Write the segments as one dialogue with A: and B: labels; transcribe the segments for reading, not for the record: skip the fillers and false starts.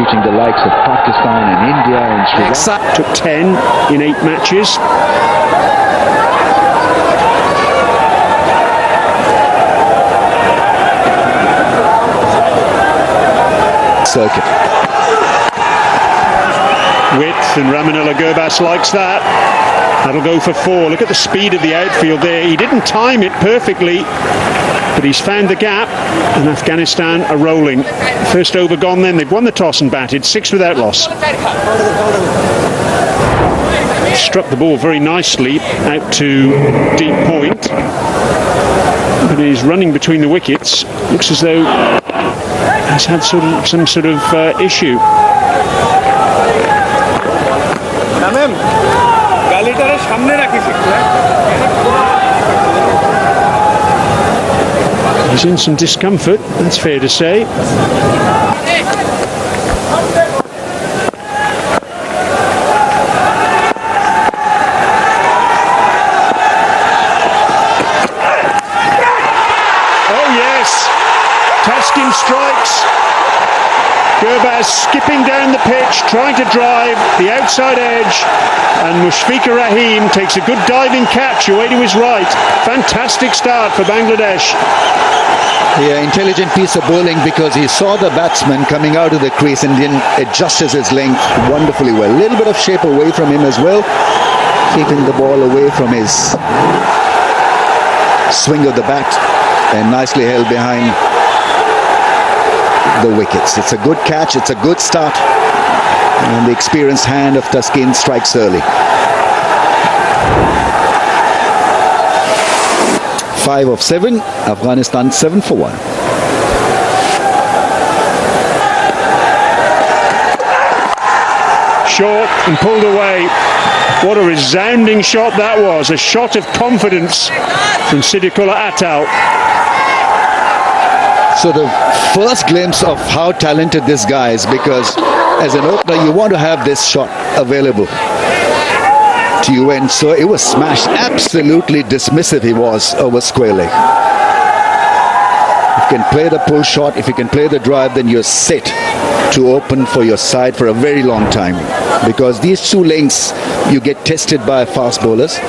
A: beating the likes of Pakistan and India and Sri Lanka.
B: Took 10 in 8 matches.
A: Circuit.
B: Width, and Ramanullah Gurbas likes that. That'll go for 4. Look at the speed of the outfield there. He didn't time it perfectly, but he's found the gap, and Afghanistan are rolling. First over gone then. They've won the toss and batted 6 without loss. Struck the ball very nicely out to deep point, but he's running between the wickets. Looks as though he's had some sort of issue. He's in some discomfort, that's fair to say. Oh yes, Taskin strikes. Gurbaz skipping down the pitch, trying to drive the outside edge, and Mushfiqur Rahim takes a good diving catch away to his right. Fantastic start for Bangladesh.
A: Yeah, intelligent piece of bowling, because he saw the batsman coming out of the crease and then adjusted his length wonderfully well. A little bit of shape away from him as well, keeping the ball away from his swing of the bat, and nicely held behind the wickets. It's a good catch, it's a good start, and the experienced hand of Taskin strikes early. 5 of 7, Afghanistan 7 for 1.
B: Short and pulled away. What a resounding shot that was. A shot of confidence from Siddiqullah Atal.
A: So the first glimpse of how talented this guy is, because as an opener you want to have this shot available to you, and so it was smashed. Absolutely dismissive he was over square leg. If you can play the pull shot, if you can play the drive, then you're set to open for your side for a very long time, because these 2 lengths you get tested by fast bowlers,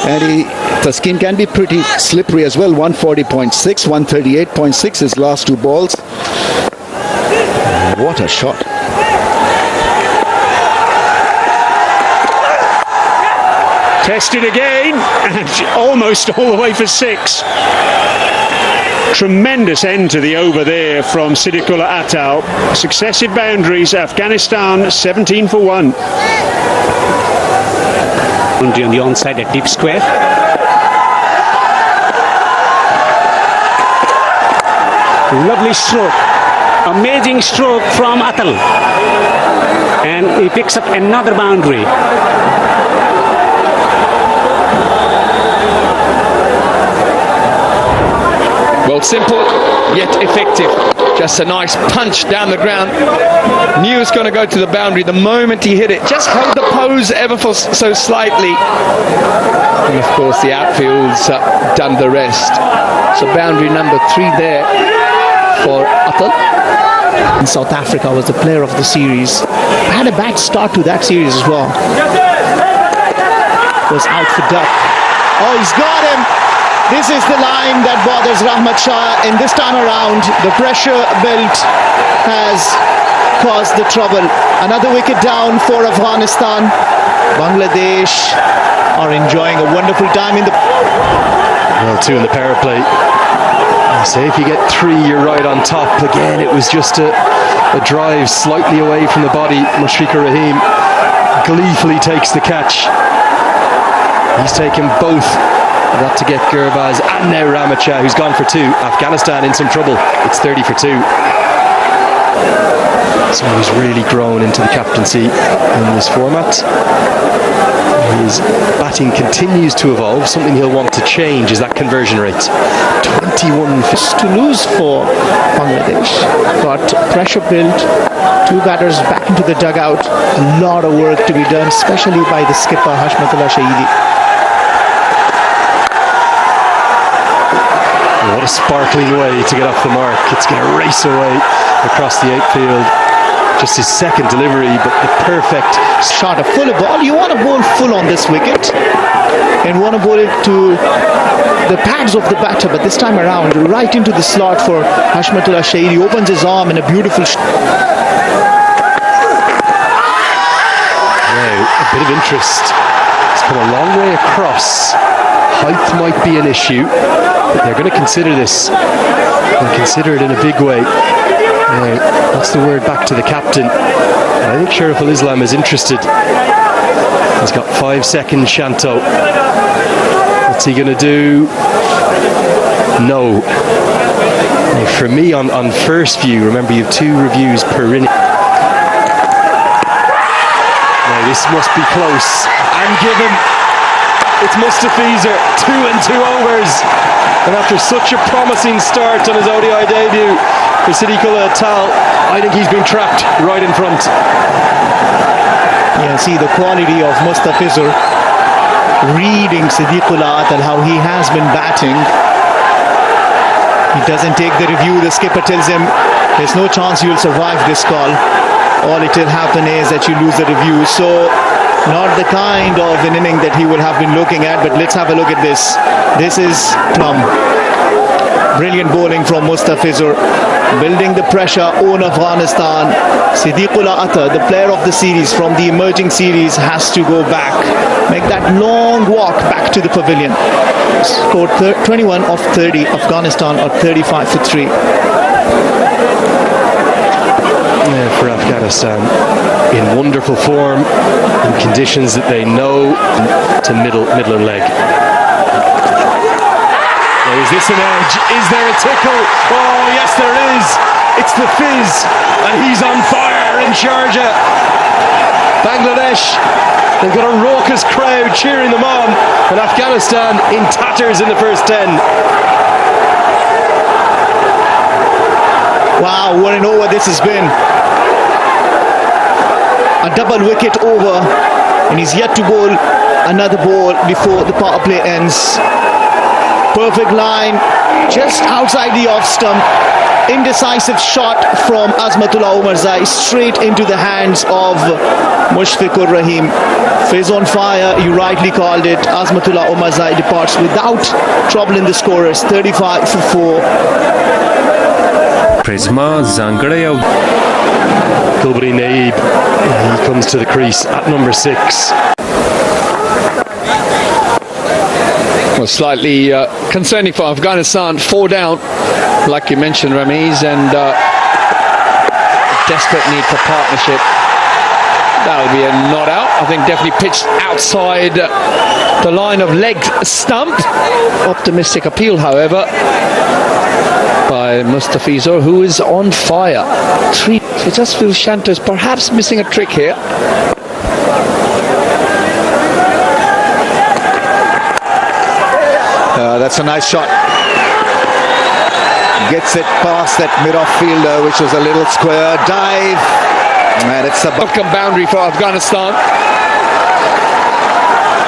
A: and Taskin can be pretty slippery as well. 140.6, 138.6 his last 2 balls. What a shot.
B: Tested again, and almost all the way for 6. Tremendous end to the over there from Siddiqullah Atal. Successive boundaries. Afghanistan 17 for 1.
C: On the onside at deep square. Lovely stroke. Amazing stroke from Atal. And he picks up another boundary.
D: Well, simple yet effective. Just a nice punch down the ground. Knew it was going to go to the boundary the moment he hit it. Just held the pose ever so slightly. And of course the outfield's done the rest. So boundary number 3 there for Atal.
E: In South Africa was the player of the series. Had a bad start to that series as well. Was out for duck. Oh, he's got him. This is the line that bothers Rahmat Shah. In this time around, the pressure built has caused the trouble. Another wicket down for Afghanistan. Bangladesh are enjoying a wonderful time in the...
F: Well, 2 in the power play. So if you get 3, you're right on top. Again, it was just a drive slightly away from the body. Mushfiqur Rahim gleefully takes the catch. He's taken both. Got to get Gurbaz, and now Rahmat Shah, who's gone for 2. Afghanistan in some trouble. It's 30 for 2. So he's really grown into the captaincy in this format. His batting continues to evolve. Something he'll want to change is that conversion rate. 21
E: to lose for Bangladesh. Got pressure built. 2 batters back into the dugout. A lot of work to be done, especially by the skipper Hashmatullah Shahidi.
F: What a sparkling way to get off the mark. It's going to race away across the outfield. just his second delivery, but the perfect
E: shot, a fuller ball. You want to bowl full on this wicket and want to bowl it to the pads of the batter, but this time around right into the slot for Hashmatullah Shahid. He opens his arm in a beautiful
F: a bit of interest. It's come a long way across. Height might be an issue, but they're going to consider this and consider it in a big way. That's the word back to the captain. I think Shariful Islam is interested. He's got 5 seconds, Shanto. What's he going to do? No. Now for me, on first view, remember you have 2 reviews per inning. Now this must be close. And given it's Mustafizer, 2 and 2 overs. And after such a promising start on his ODI debut for Siddiqullah Tal, I think he's been trapped right in front.
E: Yeah, see the quality of Mustafizer reading Siddiqullah Tal, how he has been batting. He doesn't take the review. The skipper tells him there's no chance you'll survive this call. All it will happen is that you lose the review. So not the kind of an inning that he would have been looking at, but let's have a look at this. This is plum. Brilliant bowling from Mustafizer, building the pressure on Afghanistan. Siddiqullah Atta, the player of the series from the emerging series, has to go back, make that long walk back to the pavilion. Scored 21 of 30. Afghanistan are 35 for 3.
F: For Afghanistan, in wonderful form, in conditions that they know, to middle and leg. Now, is this an edge? Is there a tickle? Oh yes there is. It's the Fizz, and he's on fire in Sharjah. Bangladesh, they've got a raucous crowd cheering them on, and Afghanistan in tatters in the first 10.
E: Wow, what an over this has been. A double wicket over, and he's yet to bowl another ball before the power play ends. Perfect line, just outside the off stump. Indecisive shot from Azmatullah Omarzai straight into the hands of Mushfiqur Rahim. Fizz on fire, you rightly called it. Azmatullah Omarzai departs without trouble in the scorers, 35 for 4.
G: Prisma Zangraya.
F: Gulbari Naib, he comes to the crease at number 6.
D: Well, slightly concerning for Afghanistan. 4 down, like you mentioned, Ramiz, and desperate need for partnership. That'll be a not out. I think definitely pitched outside the line of leg stump. Optimistic appeal, however, by Mustafizer, who is on fire. 3. It just feels Shanto's perhaps missing a trick here.
A: That's a nice shot. Gets it past that mid-off fielder, which was a little square. Dive. Man, it's a
D: Welcome boundary for Afghanistan.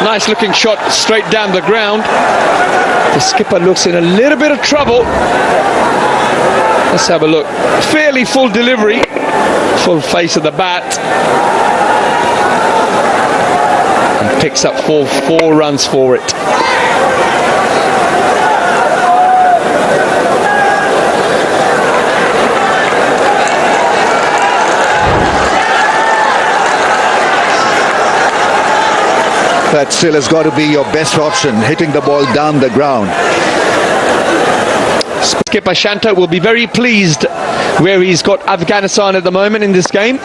D: Nice looking shot straight down the ground. The skipper looks in a little bit of trouble. Let's have a look. Fairly full delivery. Full face of the bat. And picks up 4 runs for it.
A: That still has got to be your best option, hitting the ball down the ground.
D: Skipper Shanto will be very pleased where he's got Afghanistan at the moment in this game.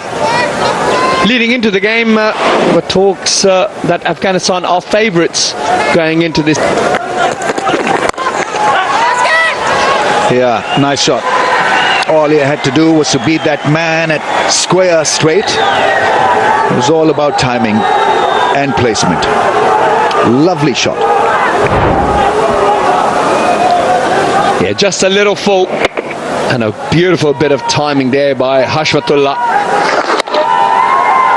D: Leading into the game, were talks that Afghanistan are favourites going into this.
A: Yeah, nice shot. All he had to do was to beat that man at square straight. It was all about timing and placement. Lovely shot.
D: Yeah, just a little full, and a beautiful bit of timing there by Hashmatullah.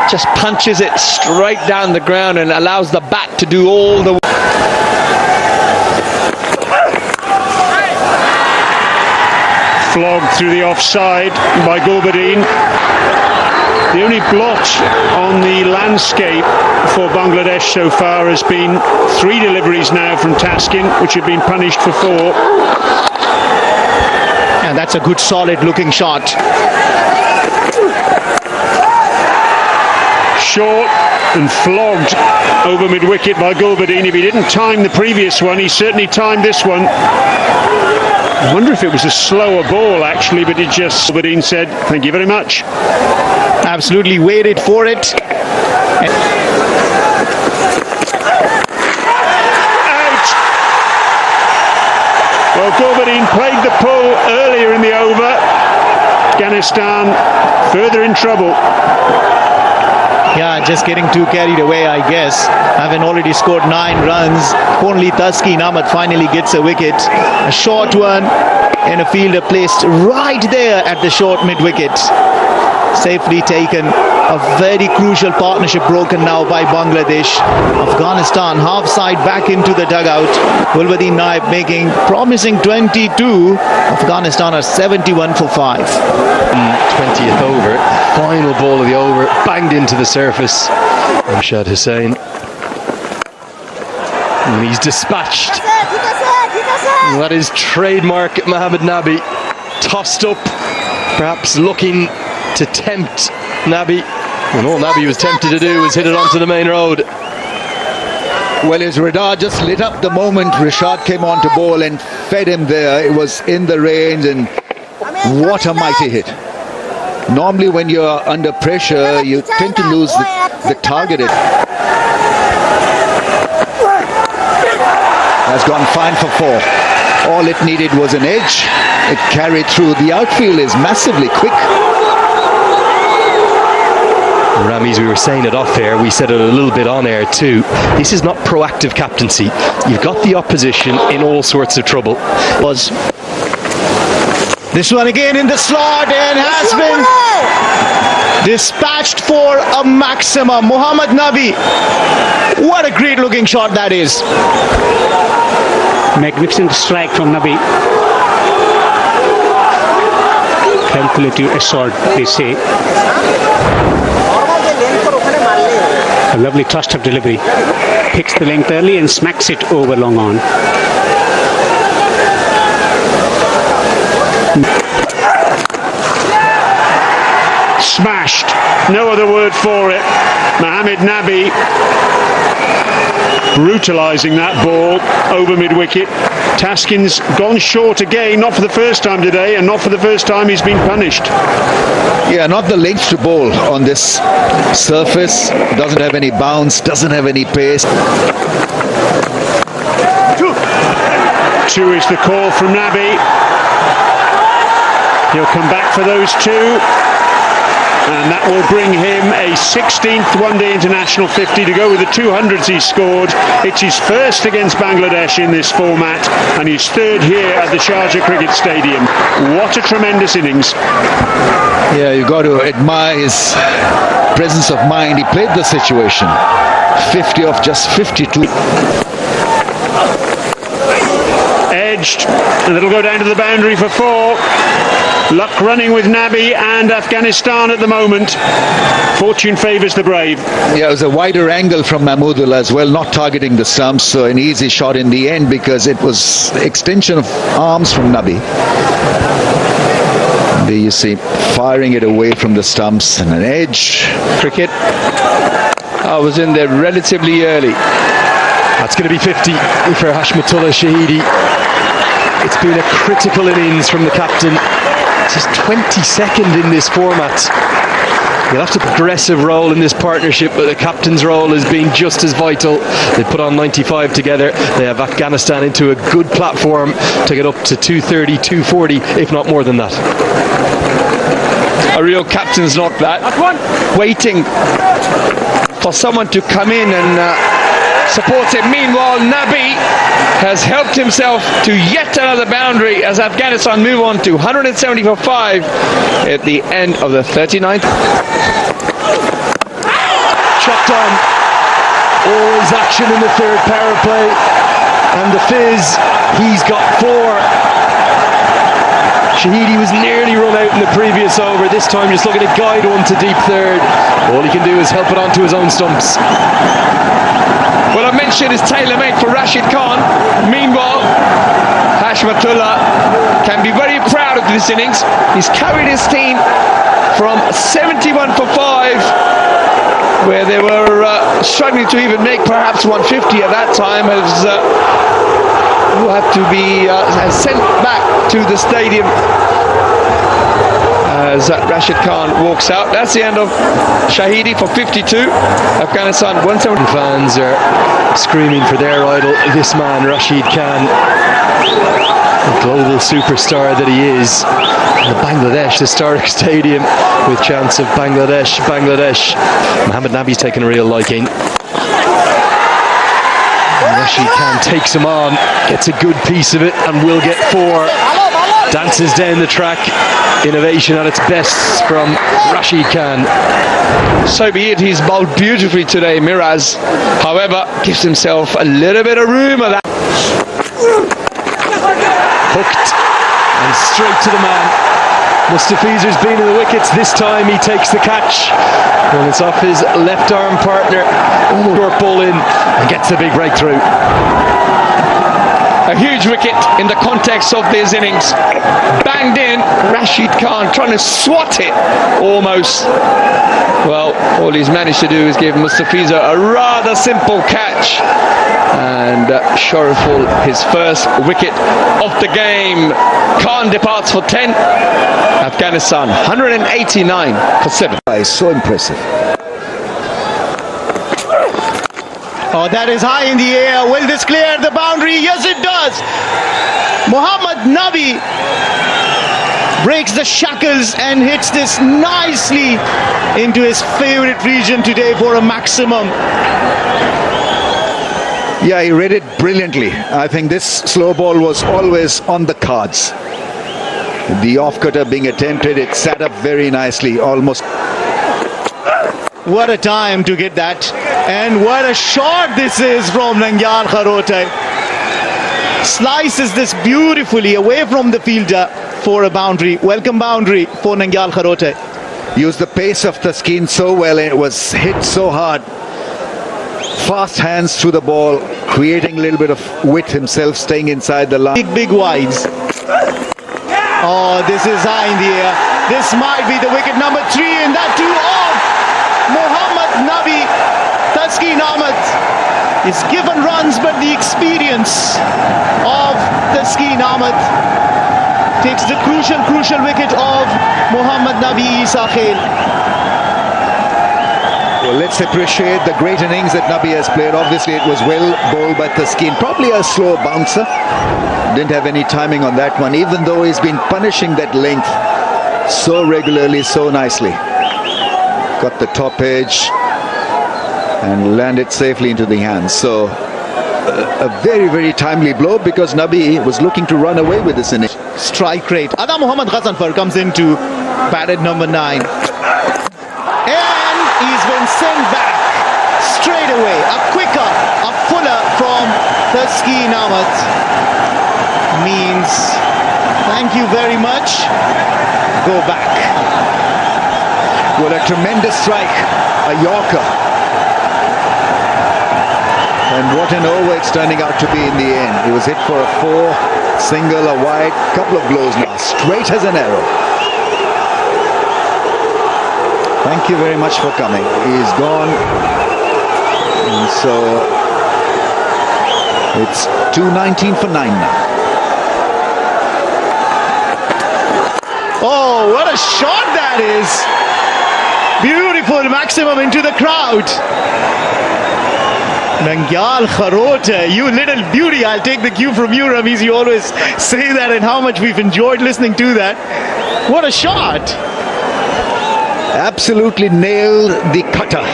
D: Just punches it straight down the ground and allows the bat to do all the work.
B: Flogged through the offside by Gulbadin. The only blot on the landscape for Bangladesh so far has been 3 deliveries now from Taskin, which have been punished for 4.
E: And that's a good, solid looking shot.
B: Short and flogged over mid-wicket by Gulbadin. If he didn't time the previous one, he certainly timed this one. I wonder if it was a slower ball actually, but it just, Gulbadin said, thank you very much.
E: Absolutely waited for it.
B: Out! Well, Gulbadin played the pull earlier in the over. Afghanistan further in trouble.
E: Yeah, just getting too carried away, I guess. Having already scored 9 runs, only Taskin Ahmed finally gets a wicket. A short one, and a fielder placed right there at the short mid-wicket. Safely taken. A very crucial partnership broken now by Bangladesh. Afghanistan half side back into the dugout. Gulbadin Naib making promising 22. Afghanistan are 71 for 5.
F: 20th over, final ball of the over, banged into the surface. Rashad Hussain. And he's dispatched. That is trademark Mohamed Nabi. Tossed up, perhaps looking to tempt Nabi. And all Nabi was tempted to do was hit it onto the main road.
A: Well, his radar just lit up the moment Rashad came on to bowl and fed him there. It was in the range, and what a mighty hit. Normally when you're under pressure, you tend to lose the target. Has gone fine for 4. All it needed was an edge. It carried through. The outfield is massively quick.
F: Ramis, we were saying it off air, we said it a little bit on air too. This is not proactive captaincy. You've got the opposition in all sorts of trouble.
E: This one again in the slot and has been dispatched for a maximum. Mohamed Nabi. What a great looking shot that is.
C: Magnificent strike from Nabi. Calculative assault, they say. A lovely thrust-up delivery. Picks the length early and smacks it over long on.
B: Smashed. No other word for it. Mohamed Nabi brutalising that ball over mid-wicket. Taskin's gone short again, not for the first time today, and not for the first time he's been punished.
A: Yeah, not the length to bowl on this surface. Doesn't have any bounce, doesn't have any pace.
B: 2 is the call from Nabi. He'll come back for those 2. And that will bring him a 16th one-day international 50 to go with the 200s he's scored. It's his first against Bangladesh in this format, and his 3rd here at the Sharjah Cricket Stadium. What a tremendous innings.
A: Yeah, you got to admire his presence of mind. He played the situation. 50 off just 52.
B: Edged, and it'll go down to the boundary for 4. Luck running with Nabi and Afghanistan at the moment. Fortune favours the brave.
A: Yeah, it was a wider angle from Mahmoodullah as well, not targeting the stumps, so an easy shot in the end because it was extension of arms from Nabi. There you see, firing it away from the stumps and an edge.
D: Cricket. I was in there relatively early.
F: That's going to be 50 for Hashmatullah Shahidi. It's been a critical innings from the captain. It's his 22nd in this format. He'll have to progressive role in this partnership, but the captain's role has been just as vital. They put on 95 together. They have Afghanistan into a good platform to get up to 230, 240, if not more than that.
D: A real captain's knock, that. Waiting for someone to come in and support him. Meanwhile, Nabi has helped himself to yet another boundary as Afghanistan move on to 170 for 5 at the end of the 39th.
F: Chopped on. All his action in the 3rd power play. And the Fizz, he's got 4. Shahidi was nearly run out in the previous over. This time just looking to guide one to deep third. All he can do is help it onto his own stumps.
D: Well, I mentioned it's tailor-made for Rashid Khan. Meanwhile, Hashmatullah can be very proud of this innings. He's carried his team from 71 for 5, where they were struggling to even make perhaps 150 at that time, as who had to be sent back to the stadium as Rashid Khan walks out. That's the end of Shahidi for 52. Afghanistan 170.
F: Fans are screaming for their idol, this man Rashid Khan, the global superstar that he is. The Bangladesh historic stadium with chants of Bangladesh, Bangladesh. Mohammad Nabi's taken a real liking. Rashid Khan takes him on, gets a good piece of it and will get 4. Dances down the track. Innovation at its best from Rashid Khan.
D: So be it, he's bowled beautifully today, Miraz. However, gives himself a little bit of room of that.
F: Hooked and straight to the man. Mustafizer's been in the wickets. This time he takes the catch. And it's off his left arm partner. Short ball in and gets the big breakthrough.
D: A huge wicket in the context of this innings. Banged in, Rashid Khan trying to swat it almost. Well, all he's managed to do is give Mustafiza a rather simple catch. And Shariful his first wicket of the game. Khan departs for 10. Afghanistan 189 for 7.
A: So impressive.
E: Oh, that is high in the air. Will this clear the boundary? Yes, it does. Mohammad Nabi breaks the shackles and hits this nicely into his favorite region today for a maximum.
A: Yeah, he read it brilliantly. I think this slow ball was always on the cards. The off-cutter being attempted, it sat up very nicely, almost.
E: What a time to get that. And what a shot this is from Nangyal Kharote. Slices this beautifully away from the fielder for a boundary. Welcome boundary for Nangyal Kharote.
A: Used the pace of the skin so well, and it was hit so hard. Fast hands through the ball, creating a little bit of width himself, staying inside the line.
E: Big wides. Oh, this is high in the air. This might be the wicket number 3, and that too off. Mohammad Nabi. Taskin Ahmed is given runs, but the experience of Taskin Ahmed takes the crucial wicket of Mohammad Nabi Isa Khail.
A: Well, let's appreciate the great innings that Nabi has played. Obviously, it was well bowled by Taskin. Probably a slow bouncer. Didn't have any timing on that one, even though he's been punishing that length so regularly, so nicely. Got the top edge and landed safely into the hands. So a very, very timely blow, because Nabi was looking to run away with this innings.
E: Strike rate. Ada Muhammad Ghazanfar comes into batted number 9. And he's been sent back straight away. A quicker, a fuller from Taskin Ahmed means thank you very much. Go back.
A: Well, a tremendous strike. A Yorker. And what an over it's turning out to be in the end. He was hit for a 4, single, a wide, couple of blows now, straight as an arrow. Thank you very much for coming. He's gone. And so it's 219 for 9 now.
E: Oh, what a shot that is. Beautiful maximum into the crowd. Nangyal Kharote, you little beauty. I'll take the cue from you, Ramiz. You always say that, and how much we've enjoyed listening to that. What a shot.
A: Absolutely nailed the cutter.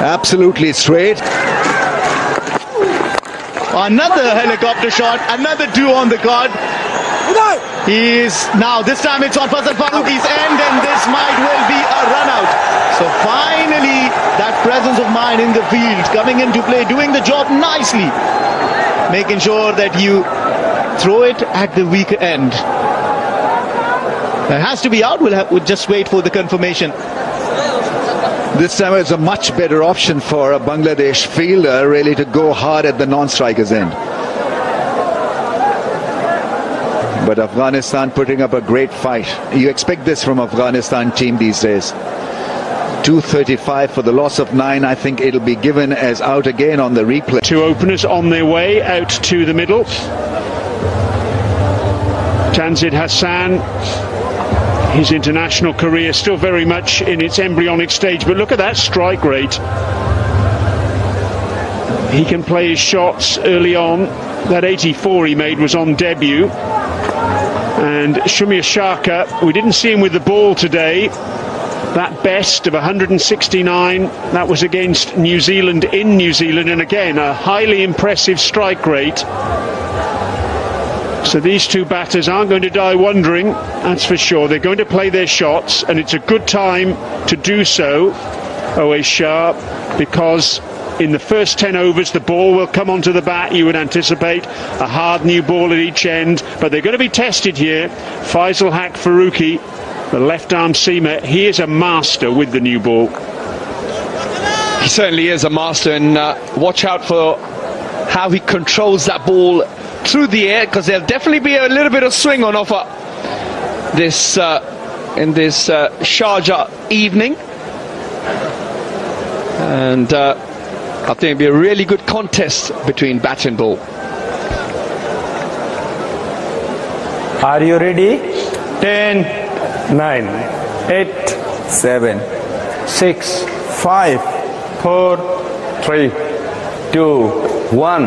A: Absolutely straight.
E: Another helicopter shot, another 2 on the card. He's now, this time it's on Fazal Farooqi's end, and this might well be a run out. So finally, that presence of mind in the field, coming into play, doing the job nicely, making sure that you throw it at the weak end. It has to be out. We'll just wait for the confirmation.
A: This time it's a much better option for a Bangladesh fielder really to go hard at the non-striker's end. But Afghanistan putting up a great fight. You expect this from Afghanistan team these days. 235 for the loss of 9. I think it'll be given as out again on the replay.
B: Two openers on their way out to the middle. Tanzid Hassan, his international career still very much in its embryonic stage, but look at that strike rate. He can play his shots early on. That 84 he made was on debut. And Shumir Shaka, we didn't see him with the ball today. That best of 169, that was against New Zealand in New Zealand, and again a highly impressive strike rate. So these two batters aren't going to die wondering, that's for sure. They're going to play their shots, and it's a good time to do so, Oais Shah, because in the first 10 overs the ball will come onto the bat, you would anticipate. A hard new ball at each end, but they're going to be tested here. Faisal Haq Farooqi, the left-arm seamer, he is a master with the new ball.
D: He certainly is a master, and watch out for how he controls that ball through the air, because there'll definitely be a little bit of swing on offer this in this Sharjah evening, and I think it'll be a really good contest between bat and ball.
G: Are you ready? 10, 9, 8, 7, 6, 5, 4, 3, 2, 1.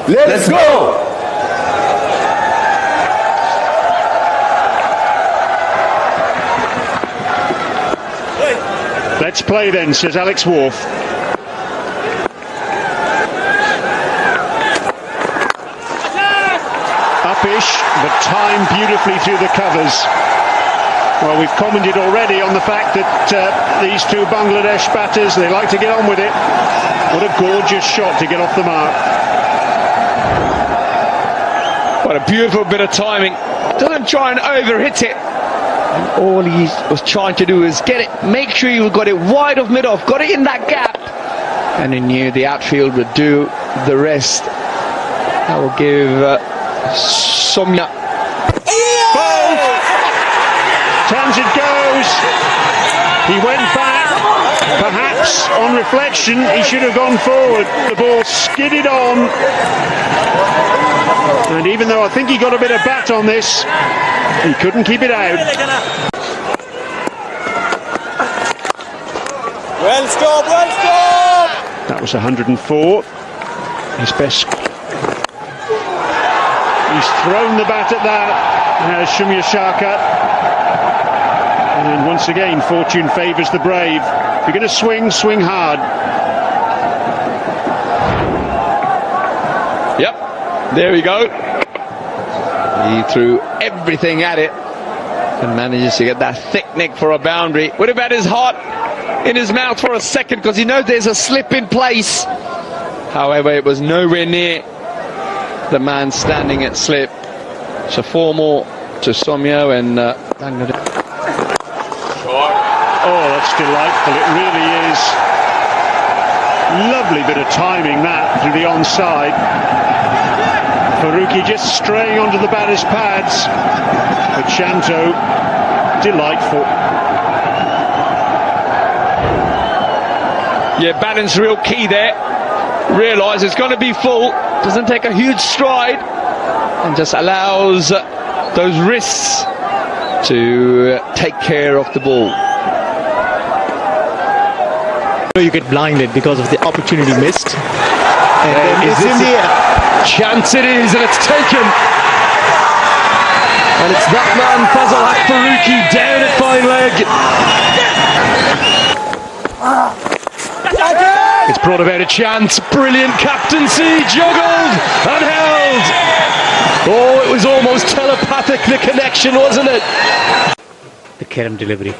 G: Let's go!
B: Let's play then, says Alex Wharf. Uppish, but timed beautifully through the covers. Well, we've commented already on the fact that these two Bangladesh batters, they like to get on with it. What a gorgeous shot to get off the mark.
D: What a beautiful bit of timing. Doesn't try and overhit it. And all he was trying to do is get it, make sure you got it wide of mid-off, got it in that gap. And he knew the outfield would do the rest. That will give Somya.
B: Tanzid goes. He went back. Perhaps on reflection he should have gone forward. The ball skidded on. And even though I think he got a bit of bat on this, he couldn't keep it out.
G: Well stop, well stop!
B: That was 104. His best. He's thrown the bat at that. Now Shumir Shaka. And once again, fortune favours the brave. If you're going to swing, swing hard.
D: Yep, there we go. He threw everything at it and manages to get that thick neck for a boundary. Would have had his heart in his mouth for a second because he knows there's a slip in place. However, it was nowhere near the man standing at slip. So 4 more to Somya and Bangladiash.
B: Oh, that's delightful. It really is. Lovely bit of timing that through the onside. Farooqi just straying onto the batter's pads. But Shanto, delightful.
D: Yeah, balance real key there. Realise it's going to be full. Doesn't take a huge stride and just allows those wrists to take care of the ball.
E: You get blinded because of the opportunity missed. And then
F: Is
E: it's in the air.
F: Chance it is, and it's taken. And it's that man, Faisal Haq Farooqi, down at fine leg. It's brought about a chance. Brilliant captaincy, juggled and held. Oh, it was almost telepathic, the connection, wasn't it?
C: The Kerem delivery.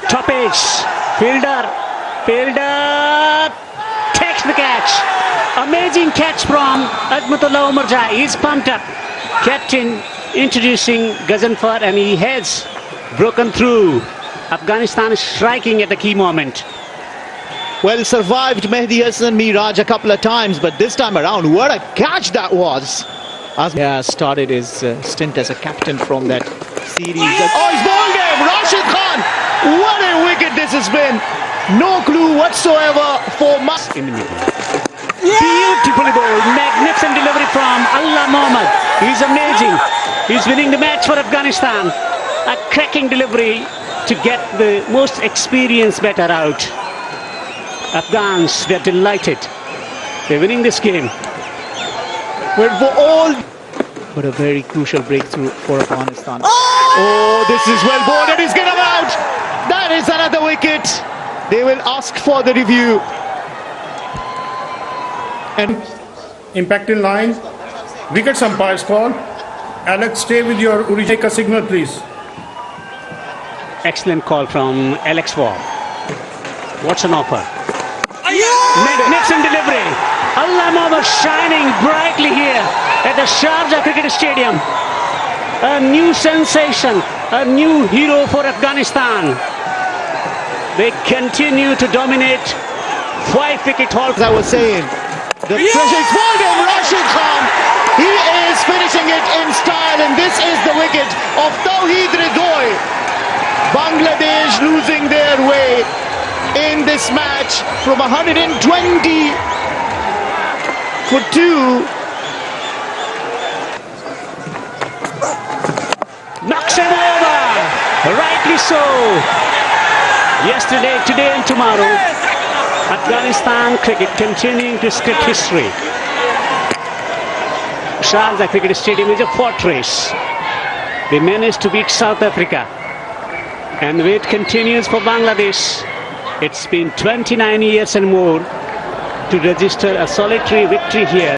C: Top edge. Fielder. Takes the catch. Amazing catch from Azmatullah Umarjai. He's pumped up. Captain introducing Ghaznfar, and he has broken through. Afghanistan is striking at the key moment.
E: Well, survived Mehdi Hassan Miraj a couple of times, but this time around, what a catch that was. As started his stint as a captain from that series. Oh, he's bowled him! Rashid Khan! What a wicket this has been! No clue whatsoever for Mas.
C: In the middle. Beautifully bowled. Magnificent delivery from Allah Mohammad. He's amazing. He's winning the match for Afghanistan. A cracking delivery to get the most experienced batter out. Afghans, they're delighted. They're winning this game.
E: But a very crucial breakthrough for Afghanistan. Oh, this is well bowled and he's get him out. That is another wicket. They will ask for the review. And
B: Impact in line. Wicket umpire's call. Alex, stay with your Take signal, please.
C: Excellent call from Alex Waugh. What's an offer? Magnificent delivery. Allah Mohammad shining brightly here at the Sharjah Cricket Stadium. A new sensation, a new hero for Afghanistan. They continue to dominate. 5-wicket haul.
E: as I was saying, the pressure is for him, Rashid Khan. He is finishing it in style, and this is the wicket of Tawheed Ridhoi. Bangladesh losing their way in this match from 120 for 2.
C: Knocks him over. Rightly so. Yesterday, today and tomorrow, Afghanistan cricket continuing to script history. Sharjah Cricket Stadium is a fortress. They managed to beat South Africa. And the wait continues for Bangladesh. It's been 29 years and more to register a solitary victory here.